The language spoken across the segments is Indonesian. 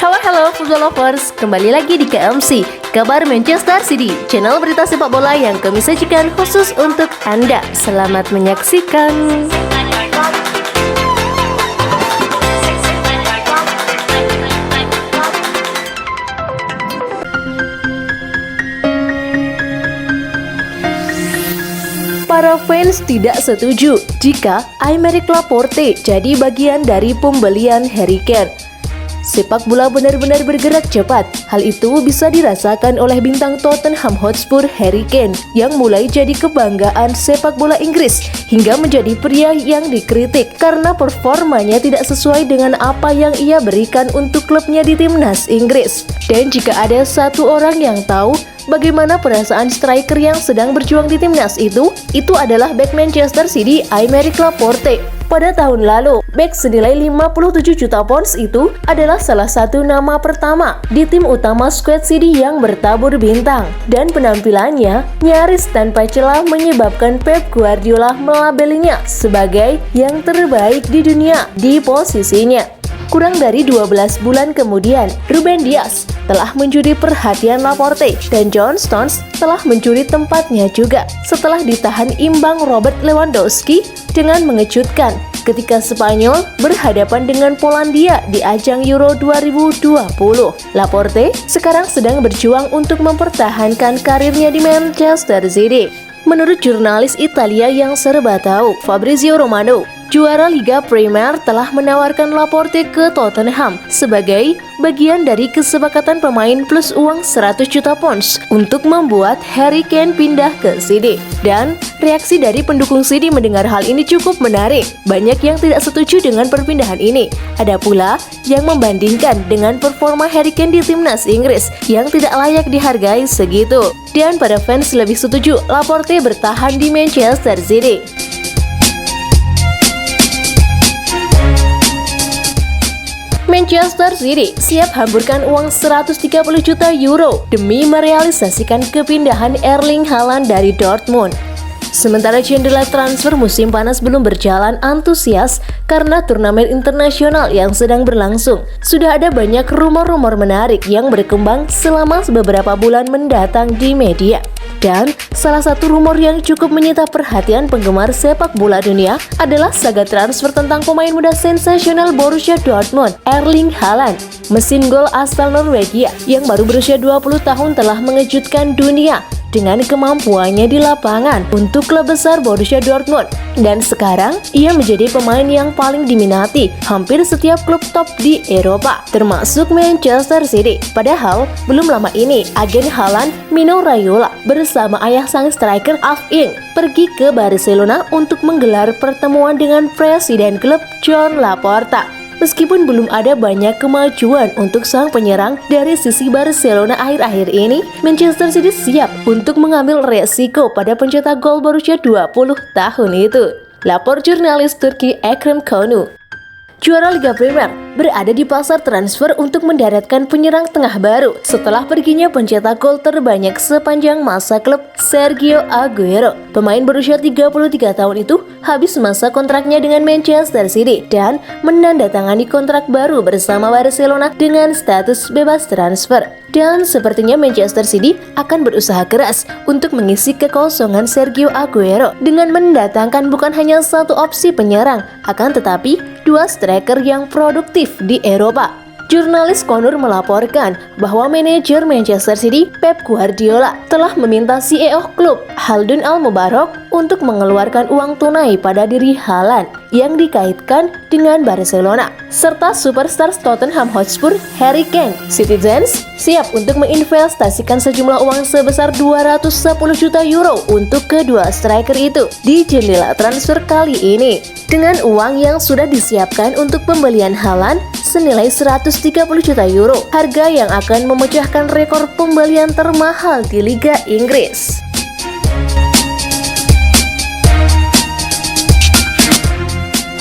Halo football lovers, kembali lagi di KMC, Kabar Manchester City, channel berita sepak bola yang kami sajikan khusus untuk Anda. Selamat menyaksikan. Para fans tidak setuju jika Aymeric Laporte jadi bagian dari pembelian Harry Kane. Sepak bola benar-benar bergerak cepat. Hal itu bisa dirasakan oleh bintang Tottenham Hotspur Harry Kane yang mulai jadi kebanggaan sepak bola Inggris hingga menjadi pria yang dikritik karena performanya tidak sesuai dengan apa yang ia berikan untuk klubnya di timnas Inggris. Dan jika ada satu orang yang tahu bagaimana perasaan striker yang sedang berjuang di timnas itu adalah bek Manchester City Aymeric Laporte. Pada tahun lalu, bek senilai 57 juta pounds itu adalah salah satu nama pertama di tim utama skuad City yang bertabur bintang. Dan penampilannya nyaris tanpa celah menyebabkan Pep Guardiola melabelinya sebagai yang terbaik di dunia di posisinya. Kurang dari 12 bulan kemudian, Ruben Dias telah mencuri perhatian Laporte dan John Stones telah mencuri tempatnya juga setelah ditahan imbang Robert Lewandowski dengan mengejutkan ketika Spanyol berhadapan dengan Polandia di ajang Euro 2020. Laporte sekarang sedang berjuang untuk mempertahankan karirnya di Manchester City. Menurut jurnalis Italia yang serba tahu, Fabrizio Romano, juara Liga Premier telah menawarkan Laporte ke Tottenham sebagai bagian dari kesepakatan pemain plus uang 100 juta pounds untuk membuat Harry Kane pindah ke City. Dan reaksi dari pendukung City mendengar hal ini cukup menarik. Banyak yang tidak setuju dengan perpindahan ini. Ada pula yang membandingkan dengan performa Harry Kane di timnas Inggris yang tidak layak dihargai segitu. Dan para fans lebih setuju Laporte bertahan di Manchester City. Manchester City siap hamburkan uang 130 juta euro demi merealisasikan kepindahan Erling Haaland dari Dortmund. Sementara jendela transfer musim panas belum berjalan antusias karena turnamen internasional yang sedang berlangsung. Sudah ada banyak rumor-rumor menarik yang berkembang selama beberapa bulan mendatang di media. Dan salah satu rumor yang cukup menyita perhatian penggemar sepak bola dunia adalah saga transfer tentang pemain muda sensasional Borussia Dortmund, Erling Haaland. Mesin gol asal Norwegia yang baru berusia 20 tahun telah mengejutkan dunia dengan kemampuannya di lapangan untuk klub besar Borussia Dortmund. Dan sekarang ia menjadi pemain yang paling diminati hampir setiap klub top di Eropa, termasuk Manchester City. Padahal belum lama ini agen Haaland, Mino Raiola, bersama ayah sang striker Alf Ing pergi ke Barcelona untuk menggelar pertemuan dengan presiden klub Joan Laporta. Meskipun belum ada banyak kemajuan untuk sang penyerang dari sisi Barcelona akhir-akhir ini, Manchester City siap untuk mengambil resiko pada pencetak gol berusia 20 tahun itu. Lapor jurnalis Turki Ekrem Konu. Juara Liga Premier berada di pasar transfer untuk mendaratkan penyerang tengah baru setelah perginya pencetak gol terbanyak sepanjang masa klub Sergio Aguero. Pemain berusia 33 tahun itu habis masa kontraknya dengan Manchester City dan menandatangani kontrak baru bersama Barcelona dengan status bebas transfer. Dan sepertinya Manchester City akan berusaha keras untuk mengisi kekosongan Sergio Aguero dengan mendatangkan bukan hanya satu opsi penyerang, akan tetapi dua striker yang produktif di Eropa. Jurnalis Konur melaporkan bahwa manajer Manchester City, Pep Guardiola, telah meminta CEO klub, Khaldoon Al-Mubarak, untuk mengeluarkan uang tunai pada diri Haaland yang dikaitkan dengan Barcelona, serta superstar Tottenham Hotspur, Harry Kane. Citizens siap untuk menginvestasikan sejumlah uang sebesar 210 juta euro untuk kedua striker itu di jendela transfer kali ini. Dengan uang yang sudah disiapkan untuk pembelian Haaland senilai 130 juta euro, harga yang akan memecahkan rekor pembelian termahal di Liga Inggris.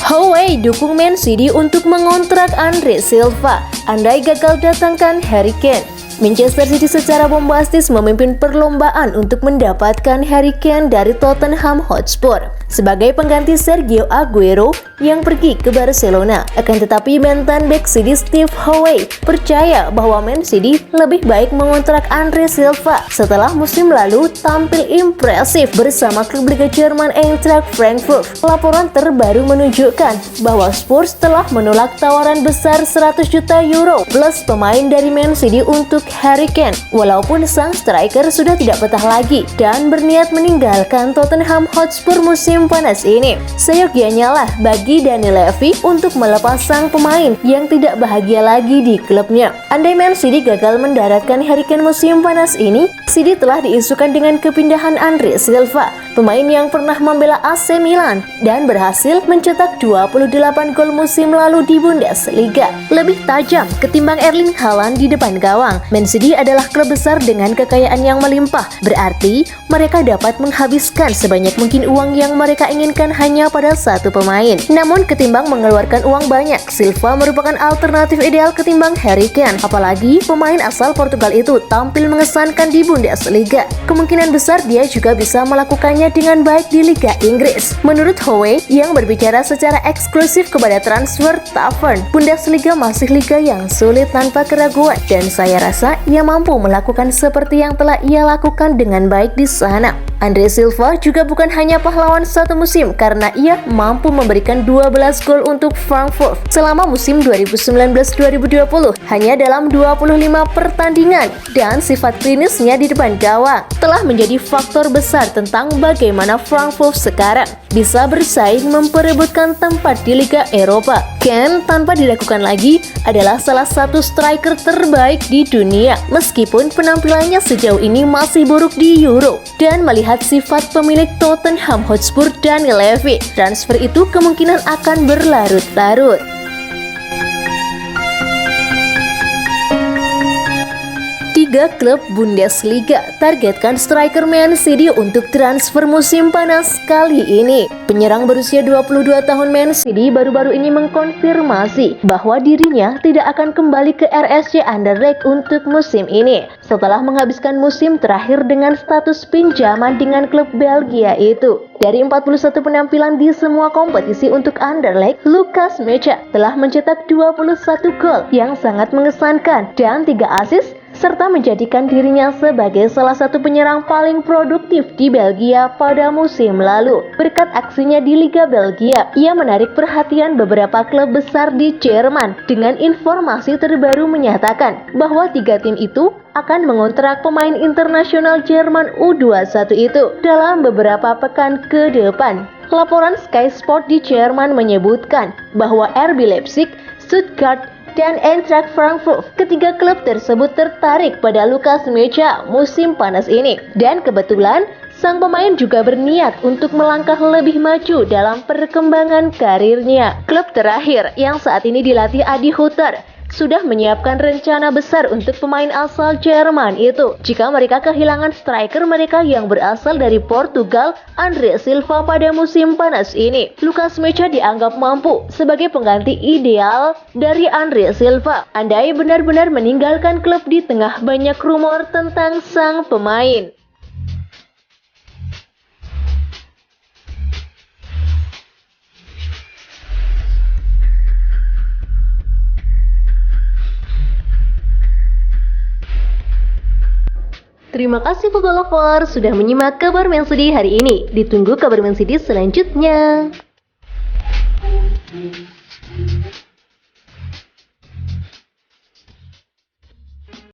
Howe dukung Man City untuk mengontrak Andre Silva andai gagal datangkan Harry Kane. Manchester City secara bombastis memimpin perlombaan untuk mendapatkan Harry Kane dari Tottenham Hotspur sebagai pengganti Sergio Aguero yang pergi ke Barcelona. Akan tetapi mantan bek City Steve Howe percaya bahwa Man City lebih baik mengontrak Andre Silva setelah musim lalu tampil impresif bersama klub Liga Jerman Eintracht Frankfurt. Laporan terbaru menunjukkan bahwa Spurs telah menolak tawaran besar 100 juta euro plus pemain dari Man City untuk Harry Kane, walaupun sang striker sudah tidak betah lagi dan berniat meninggalkan Tottenham Hotspur musim panas ini. Seyogianya lah bagi Dani Levy untuk melepas sang pemain yang tidak bahagia lagi di klubnya. Andai Man City gagal mendaratkan Harry Kane musim panas ini, City telah diisukan dengan kepindahan Andre Silva, pemain yang pernah membela AC Milan dan berhasil mencetak 28 gol musim lalu di Bundesliga. Lebih tajam ketimbang Erling Haaland di depan gawang. Man City adalah klub besar dengan kekayaan yang melimpah, berarti mereka dapat menghabiskan sebanyak mungkin uang yang mereka inginkan hanya pada satu pemain. Namun ketimbang mengeluarkan uang banyak, Silva merupakan alternatif ideal ketimbang Harry Kane. Apalagi pemain asal Portugal itu tampil mengesankan di Bundesliga. Kemungkinan besar dia juga bisa melakukannya dengan baik di Liga Inggris. Menurut Howe yang berbicara secara eksklusif kepada Transfer Tavern, Bundesliga masih liga yang sulit tanpa keraguan dan saya rasa ia mampu melakukan seperti yang telah ia lakukan dengan baik di sana. Andre Silva juga bukan hanya pahlawan satu musim karena ia mampu memberikan 12 gol untuk Frankfurt selama musim 2019-2020 hanya dalam 25 pertandingan, dan sifat klinisnya di depan gawang telah menjadi faktor besar tentang bagaimana Frankfurt sekarang bisa bersaing memperebutkan tempat di Liga Eropa. Kane tanpa diragukan lagi adalah salah satu striker terbaik di dunia meskipun penampilannya sejauh ini masih buruk di Euro. Dan melihat sifat pemilik Tottenham Hotspur Dani Levy, transfer itu kemungkinan akan berlarut-larut. Tiga klub Bundesliga targetkan striker Man City untuk transfer musim panas kali ini. Penyerang berusia 22 tahun Man City baru-baru ini mengkonfirmasi bahwa dirinya tidak akan kembali ke RSC Anderlecht untuk musim ini setelah menghabiskan musim terakhir dengan status pinjaman dengan klub Belgia itu. Dari 41 penampilan di semua kompetisi untuk Anderlecht, Lucas Mecha telah mencetak 21 gol yang sangat mengesankan dan 3 assist serta menjadikan dirinya sebagai salah satu penyerang paling produktif di Belgia pada musim lalu. Berkat aksinya di Liga Belgia, ia menarik perhatian beberapa klub besar di Jerman dengan informasi terbaru menyatakan bahwa 3 tim itu akan mengontrak pemain internasional Jerman U21 itu dalam beberapa pekan ke depan. Laporan Sky Sport di Jerman menyebutkan bahwa RB Leipzig, Stuttgart, dan Eintracht Frankfurt, ketiga klub tersebut tertarik pada Lucas Mecha musim panas ini. Dan kebetulan sang pemain juga berniat untuk melangkah lebih maju dalam perkembangan karirnya. Klub terakhir yang saat ini dilatih Adi Hutter sudah menyiapkan rencana besar untuk pemain asal Jerman itu jika mereka kehilangan striker mereka yang berasal dari Portugal, Andre Silva, pada musim panas ini. Lucas Mecha dianggap mampu sebagai pengganti ideal dari Andre Silva andai benar-benar meninggalkan klub di tengah banyak rumor tentang sang pemain. Terima kasih football lover sudah menyimak kabar Man City hari ini. Ditunggu kabar Man City selanjutnya.